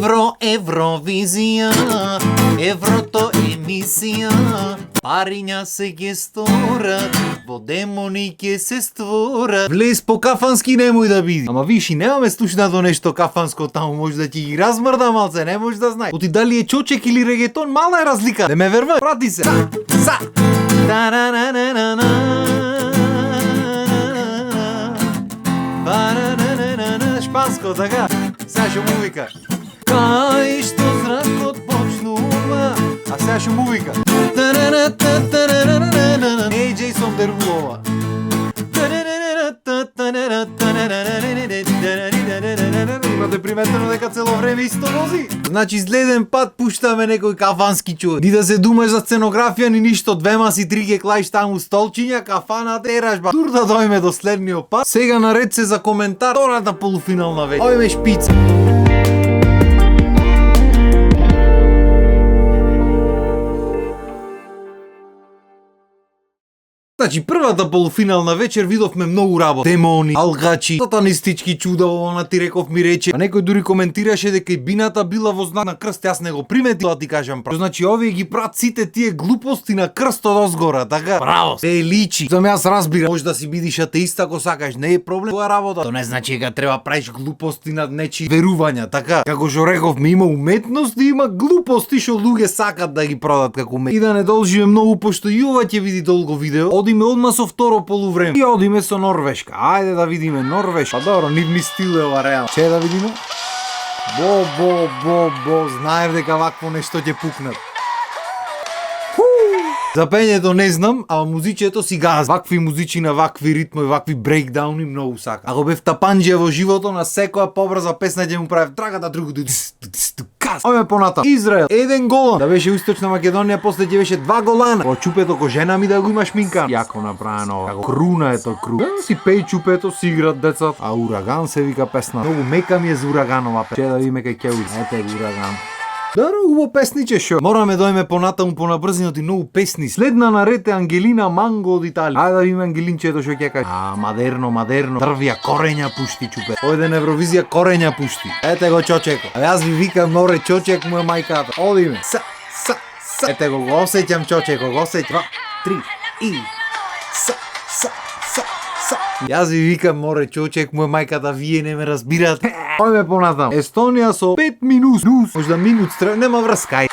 Евровизија, еврото емисија, париња се ќе сторат, во демони ќе се створат. Влез по кафански немој да биди. Ама виши, немаме слушнато нешто кафанско таму, може да ти ги размрда малце, не може да знај. Оти дали е чочек или регетон, мала е разлика. Не ме верва, прати се. Са. Шпанско, така. Сега ще му вика. Кај што зракот почнува. А сега ще му вика. Ей, Джейсон Дерулова. Имате приметено дека цело време исто вози? Значи следен пат пуштаме некој кафански човек. Ни да се думаш за сценографија ни ништо, двема си три ге клаиш таму столчиња, кафана, теражба. Тур да дојме до следниот пат. Сега наред се за коментар втората полуфинална вечер. Ојме шпица. Значи, првата полуфинална вечер видовме многу работа. Демони, алгачи, сатанистички чуда, она ти реков ми рече. А некој дури коментираше дека и бината била во знак на крст, јас не го приметила, ти кажам право. Значи, овие ги прават сите тие глупости на крстот озгора, така? Браво! Те личи. Зам јас разбирам, може да си бидиш атеист ако сакаш, не е проблем тоа работа. Тоа не значи дека треба правиш глупости над нечи верувања, така? Како што рековме, има уметност и има глупости што луѓе сакат да ги продат како уметност. И да не должиме многу, пошто и ова ќе види долго видео. Одиме одма со второ полувреме. И одиме со Норвешка. Ајде да видиме Норвешка. Па добро, нивни стил е ова реално. Че да видиме? Бо, знаев дека вакво нешто ќе пукнат. За пењето не знам, а музичето си газ. Вакви музичи на вакви ритми, вакви брейкдауни многу сака. Ако бев тапанџија во живото, на секоја побрза песна ќе му правев трагата, другото каз. Оме поната. Израел, 1 голан. Да беше Источна Македонија, после ќе беше 2 голана. О чупето ко жена ми да го има шминкан. Јако направено. Како круна е то кру. Си пеј чупето, си играт децата. А Ураган се вика песна. Многу мека ми е за Ураганова песна. Че да видиме кај ќе уди. Ете Ураган. Даро, убаво песниче шо. Мораме дојме понатаму по набрзинот и многу песни. Следна наред е Ангелина Манго од Италија. Ајде да видиме Ангелинчето што ќе каже. Мадерно. Дрвја корења пушти чупе. Ојде на Евровизија корења пушти. Ете го чочеко. А јас ви викам море чочек му е мајката. Одиме. Са. Ете го осеќам чочеко, го осеќам. 2, 3 и са. Јас ви викам море чочек му е мајката, вие не ме разбирате. Ојме понатам. Естонија со 5 минус. Можда минут стра, нема врска.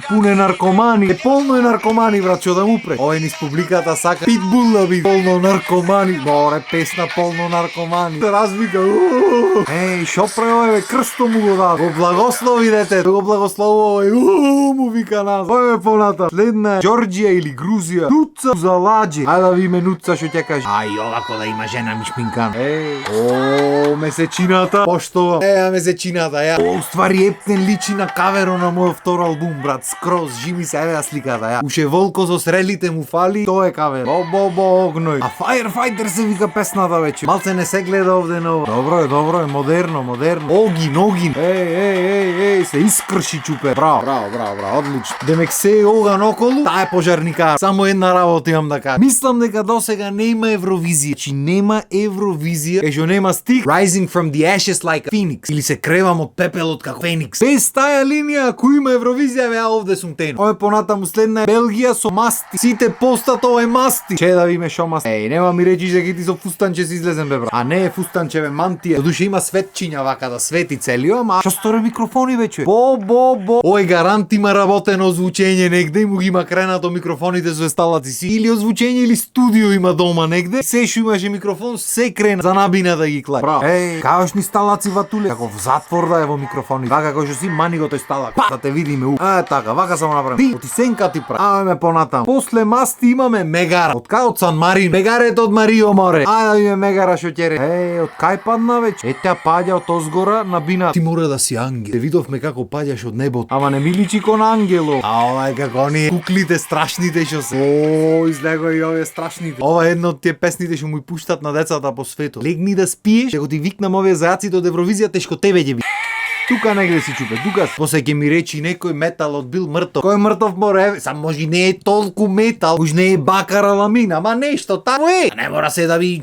Пуне наркомани. Полно е наркомани, брат, што да му пре. Овој низ публиката сака Питбул да биде. Полно наркомани. Море песна полно наркомани. Развика. Шо пре овој, крсто му го дава. Го благослови дете. Го благослови овој. Му вика нас. Ојме понатам. Следна е Џорџија или Грузија. Нуца за ладже. Ајде да видиме Нуца што ќе каже. Овако да има жена ми шпинкан. Месечината. Пошто месечината, ја. Уствари Ептен личи на каверо на мојот втор албум, брат. Скроз, жими се, еве ја сликата, ја. Уше волко со срелите му фали, тоа е кавер. Огној. А Firefighter се вика песната веќе. Малце не се гледа овде на ова. Добро е, модерно. Огин. Се искрши чупе. Браво, одлично. Демек се оган околу, таа е пожарникар. Само една работа имам да кажам. Мислам дека досега нема Евровизија. Чи нема Евровизија, што нема стих Rising from the Ashes like a Phoenix, или се кревам од пепелот како Феникс. Без таа линија, ако има Евровизија, ја овде сум тено. Ове понатаму следна е Белгија со масти. Сите постат овој масти. Че да видиме шо масти. Нема ми речиш дека ти со фустанче си излезен бе, брат. А не е фустанче, бе, мантија. Додуше има светчиња вака да свети целио, ама што сторе микрофони веќе? Ој гарант има работено озвучење негде и му ги има кренато микрофоните со сталаци си. Или озвучење или студио има дома негде. Се шо имаше микрофон, се крена за набина да ги клај. Браво. Каош ни сталаци ватуле. Како в затвор да е во микрофони. Вака кој што си мани го тој сталак. Да те видиме. Така, вака само направим. Оти сенка ти прави. Ме понатам. После масти имаме Мегара. Од кај од Сан Марин. Мегарето од Марио море. Да видиме Мегара што ќе ре. Од кај падна веќе? Етја паѓа од озгора на бина. Ти мора да си ангел. Те видовме како паѓаш од небото. Ама не ми личи кон ангело. Ова е како оние куклите страшните што се. Излего и овие страшните. Ова е една од тие песните што му пуштат на децата по светот. Легни да спиеш, ќе го ти викнам овие зајаците од Евровизија, тешко тебе ќе би. Тука негде си чупе, тука. После ќе ми речи некој металот бил мртов. Кој мртов море? Сам може не е толку метал, уж не е бакар аламин, ама нешто тамо е. Не мора се да ви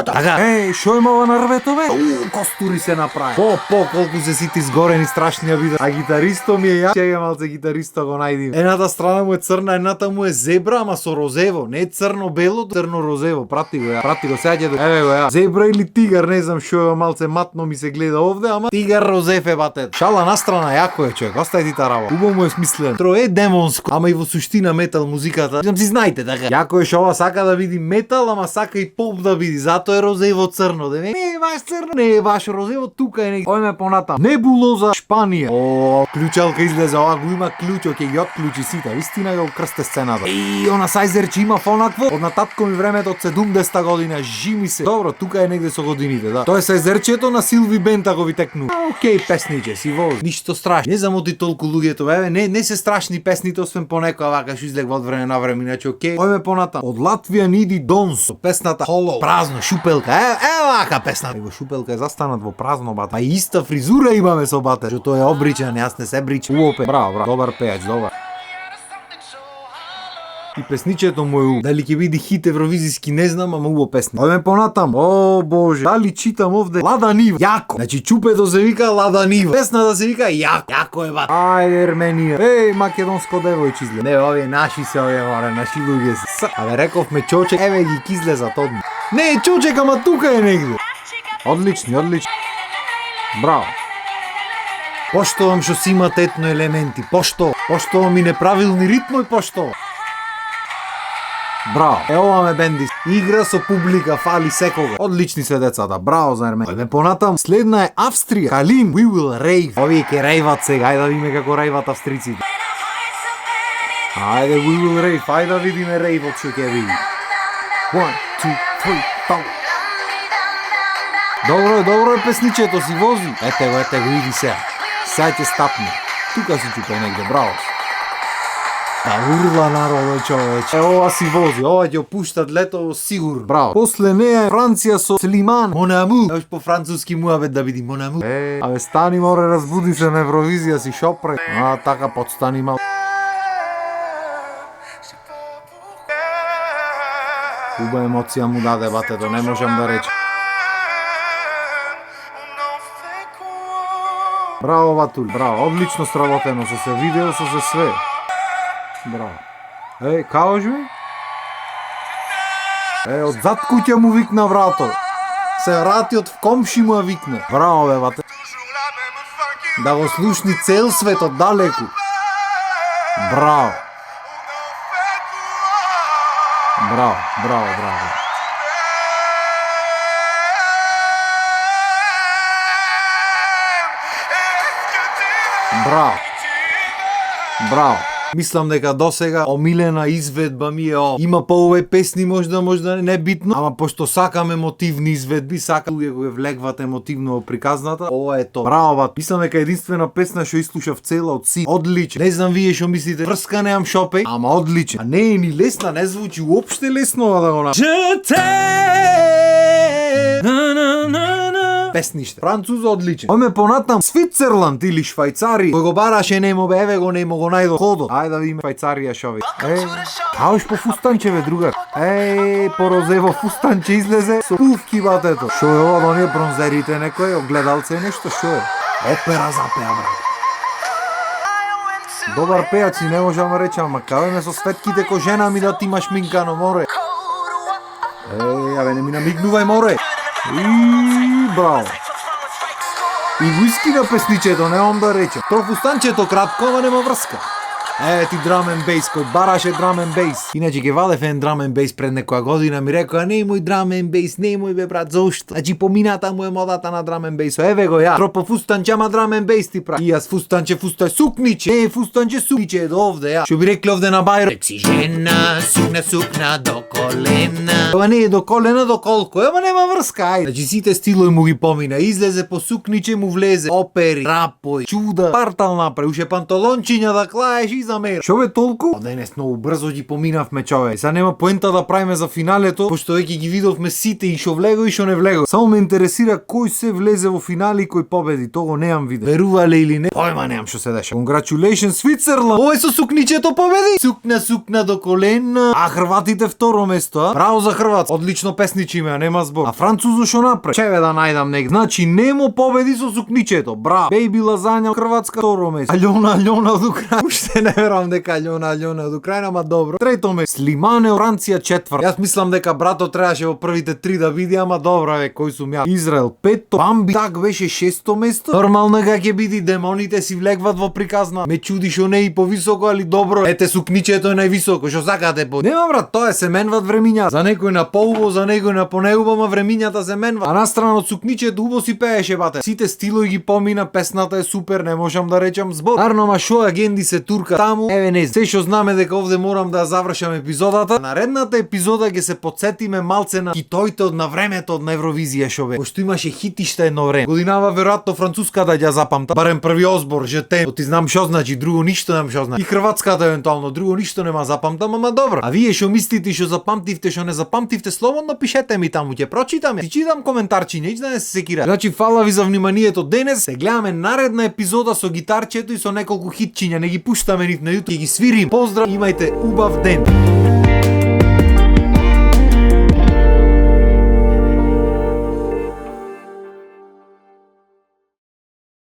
така. Шо има ова на рветове? Костури се направи. Колку се сите изгорени страшни вида. А гитаристо ми е ја. Чега малце гитаристо го најдим. Едната страна му е црна, едната му е зебра, ама со розево. Не е црно-бело, црно-розево. Прати го сега ќе еве го ја. Зебра или тигар, не знам шо е, малце матно ми се гледа овде, ама тигар розев е бате. Шала на страна, јако е човек. Остај ти та работа. Убаво му е смислен. Тро е демонско, ама и во суштина метал музиката. Знам си знаете така. Јако е шо ова сака да види метал, ама сака и поп да види. Затоа е розево црно. Не е баш црно, не е баш розево, тука е некој. Ојме понатам. Небулоза Шпанија. Клучалка излезе, ова го има клучо, ќе ги отклучи сите. Вистина го крсте сцената. Она сајзерче има фонакво од на татко ми времето од 70-та година. Жими се. Добро, тука е негде со годините, да. Тоа е сајзерчето на Силви Бента го ви текну. Океј, песниче, си воз. Ништо страшно. Не знам оти толку луѓето, еве, не се страшни песните, освен понекоја вака што излегва од време на време, иначе океј. Ојме понатам. Од Латвија Ниди Донс, песната Холо, празно, шупелка. Вака песна. Его шупелка е застанат во празно, бат. А иста фризура имаме со бате. Што тоа е обричан, јас не се бричам. Уопе. Браво, добар пејач, добар. И песничето му е дали ќе биде хит евровизиски не знам, ама убаво песни. Ојме понатам. О боже, дали читам овде Лада Нива. Јако. Значи чупето се вика Лада Нива. Песната се вика Јако. Јако е бат. Ајде Ерменија. Македонско девојче излезе. Не, овие наши се овие море, наши луѓе се. Абе рековме чочек, еве ги излезат одни. Не е чочек, ама тука е негде. Одлични. Браво. Поштовам што си имат етно елементи. Поштовам и неправилни ритмо и поштовам. Браво. Ова ме бенди. Игра со публика, фали секога. Одлични се децата. Браво за Ермен. Ојме понатам. Следна е Австрија. Калин. We will rave. Овие ке рейват сега. Ајде да видиме како рейват австриците. Ајде we will rave. Ајде да видиме рейвот што ќе види. 1, 2, 3, 4. Добро е песничето, си вози. Ете го, иди сега. Сега ќе стапне. Тука си чупе негде. Браво. Да урла народот човече. Ова си вози, ова ќе опуштат лето сигурно. Браво. После неја е Франција со Слиман. Монаму. Еш по француски муабет да види Монаму. Абе стани море, разбуди се на Евровизија си шопре. Така подстани мал. Уба емоција му даде батето, не можам да речам. Браво Ватули, браво, одлично сработено со се видео, со се све. Браво. Каош ми? Од зад куќа му викна врато. Се врати од комши му викна. Браво бе, бате. Да го слушни цел свет од далеку. Браво. Браво. Браво. Мислам дека досега омилена изведба ми е ова. Има по овој песни можда не битно, ама пошто сакам емотивни изведби, сакам луѓе кои влегват емотивно во приказната, ова е тоа. Браво бат. Мислам дека единствена песна што изслушав цела од си. Одличен. Не знам вие што мислите, врска немам шопеј, ама одличен. А не е ни лесна, не звучи уопште лесно да го направи. Песниште. Француз одличен. Ојме понатам Свицерланд или Швајцари. Кој го бараше немо бе, еве го немо го најдо. Кодот. Ајде да видиме Швајцарија шо ви. Каош по фустанче бе, другар. По розево фустанче излезе со пувки батето. Шо е ова, да не бронзерите некој, огледалце е нешто, шо е? Опера запеа, брат. Добар пејач, не можам да речам, ама каве ме со светките ко жена ми да ти имаш минкано море. Абе не ми намигнувај море. Браво. И виски на песничето, немам да речем. То фустанчето кратко, ама нема врска. Ти драм н бейс, кој бараше драм н бейс. Иначе ке валев ен драм н бейс пред некоја година, ми рекоа немој драм н бейс, немој бе брат, зошто? Значи помината му е модата на драм н бейсо. Еве го ја. Тропо фустанче, ама драм н бейс ти прави. И јас фустанче, сукниче. Фустанче сукниче е до овде, ја. Што би рекли овде на Бајро? Секси жена, сукна до колена. Ова не е до колена, до колко, ама нема врска, ајде. Значи сите стилови му ги помина. Излезе по сукниче, му влезе опери, рапој, чуда, партал направи, уше панталончиња да клаеш и замера. Што бе толку? Денес многу брзо ги поминавме, човек. Сега нема поента да правиме за финалето, пошто веќе ги видовме сите и што влего и што не влего. Само ме интересира кој се влезе во финали и кој победи. Того неам виде. Верувале или не? Појма немам што се деша. Congratulations Switzerland. Овој со сукничето победи. Сукна до колена. А хрватите второ место, а? Браво за Хрватска. Одлично песничиме, а нема збор. А Французо што направи? Чеве да најдам негде. Значи немо победи со сукничето. Браво. Бейби лазања Хрватска второ место. Аљона од Украина. Уште не верувам дека Аљона од Украина, ама добро. Трето место. Слимане Франција четврто. Јас мислам дека брато требаше во првите 3 да види, ама добро е, кој сум ја. Израел петто. Бамби так беше шесто место. Нормално е ќе биде, демоните си влегват во приказна. Ме чуди што не и повисоко, али добро. Ете сукничето е највисоко, што сакате по. Нема брат, тоа се менват времињата. За некој на поубо, за некој на понеубо, ма времињата се менват. А настрана од сукничето убо си пееше бате. Сите стилови ги помина, песната е супер, не можам да речам збор. Арно ма шо агенди се турка таму. Еве не, се што знаме дека овде морам да завршам епизодата. Наредната епизода ќе се потсетиме малце на хитоите од на времето од на Евровизија шо бе. Пошто имаше хитишта едно време. Годинава веројатно француската ќе ја запамта. Барем први озбор, жете. Ти знам што значи, друго ништо немам што значи. И хрватската евентуално, друго ништо нема запамтам, ама добро. А вие што мислите, што запамтивте, што не запамтивте, слободно пишете ми таму, ќе прочитаме. Ти читам коментарчи, неќ да не се секира. Значи фала ви за вниманието денес. Се гледаме наредна епизода со гитарчето и со неколку хитчиња. Не ги пуштаме нив на YouTube, ќе ги свирим. Поздрав, имајте убав ден.